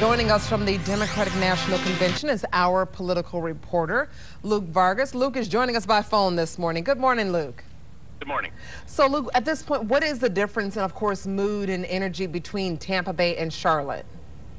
Joining us from the Democratic National Convention is our political reporter, Luke Vargas. Luke is joining us by phone this morning. Good morning, Luke. Good morning. So, Luke, at this point, what is the difference in, of course, mood and energy between Tampa Bay and Charlotte?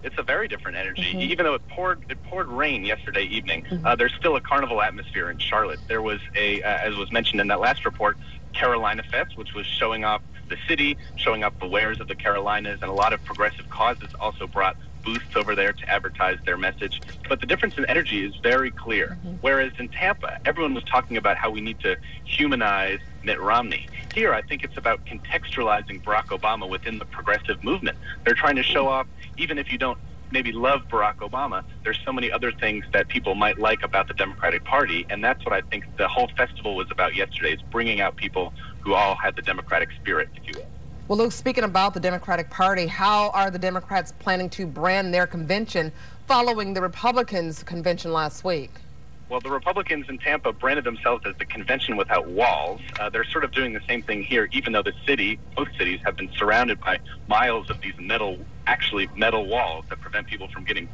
It's a very different energy. Even though it poured rain yesterday evening, there's still a carnival atmosphere in Charlotte. There was as was mentioned in that last report, Carolina Fest, which was showing off the city, showing off the wares of the Carolinas, and a lot of progressive causes also brought booths over there to advertise their message. But the difference in energy is very clear. Whereas in Tampa, everyone was talking about how we need to humanize Mitt Romney. Here, I think it's about contextualizing Barack Obama within the progressive movement. They're trying to show off, even if you don't maybe love Barack Obama, there's so many other things that people might like about the Democratic Party, and that's what I think the whole festival was about yesterday, is bringing out people who all had the Democratic spirit, if you will. Well, Luke, speaking about the Democratic Party, how are the Democrats planning to brand their convention following the Republicans' convention last week? Well, the Republicans in Tampa branded themselves as the convention without walls. They're sort of doing the same thing here, even though the city, both cities, have been surrounded by miles of these metal walls that prevent people from getting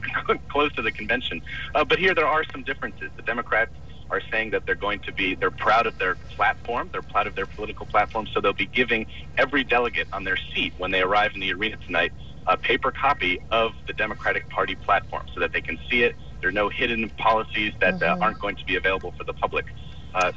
close to the convention. But here there are some differences. The Democrats are saying that they're proud of their platform, they're proud of their political platform, so they'll be giving every delegate on their seat when they arrive in the arena tonight a paper copy of the Democratic Party platform so that they can see it. There are no hidden policies that aren't going to be available for the public.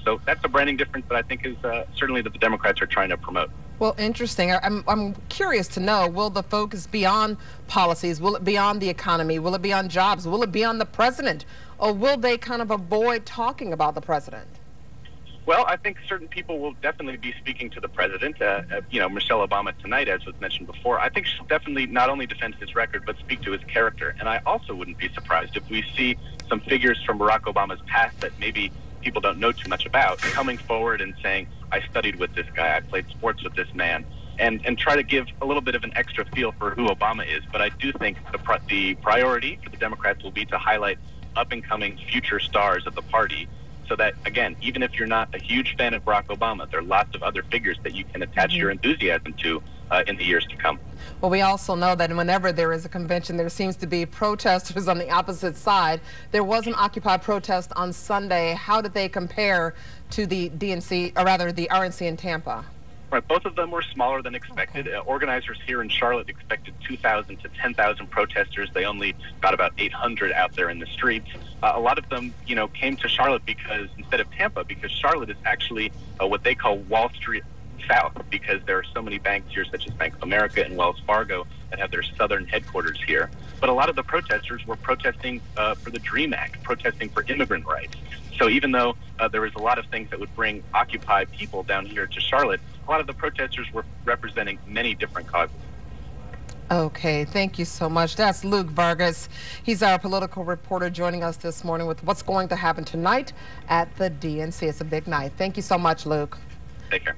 So that's a branding difference that I think is certainly that the Democrats are trying to promote. Well, interesting. I'm curious to know, will the focus be on policies? Will it be on the economy? Will it be on jobs? Will it be on the president? Or will they kind of avoid talking about the president? Well, I think certain people will definitely be speaking to the president. Michelle Obama tonight, as was mentioned before, I think she'll definitely not only defend his record, but speak to his character. And I also wouldn't be surprised if we see some figures from Barack Obama's past that maybe people don't know too much about coming forward and saying, I studied with this guy, I played sports with this man, and try to give a little bit of an extra feel for who Obama is. But I do think the priority for the Democrats will be to highlight up-and-coming future stars of the party, so that, again, even if you're not a huge fan of Barack Obama, there are lots of other figures that you can attach your enthusiasm to in the years to come. Well, we also know that whenever there is a convention, there seems to be protesters on the opposite side. There was an Occupy protest on Sunday. How did they compare to the DNC, or rather the RNC in Tampa? Right, both of them were smaller than expected. Organizers here in Charlotte expected 2,000 to 10,000 protesters. They only got about 800 out there in the streets. A lot of them, came to Charlotte instead of Tampa, because Charlotte is actually what they call Wall Street South, because there are so many banks here, such as Bank of America and Wells Fargo, that have their southern headquarters here. But a lot of the protesters were protesting for the DREAM Act, protesting for immigrant rights. So even though there was a lot of things that would bring Occupy people down here to Charlotte, a lot of the protesters were representing many different causes. Okay, thank you so much. That's Luke Vargas. He's our political reporter joining us this morning with what's going to happen tonight at the DNC. It's a big night. Thank you so much, Luke. Take care.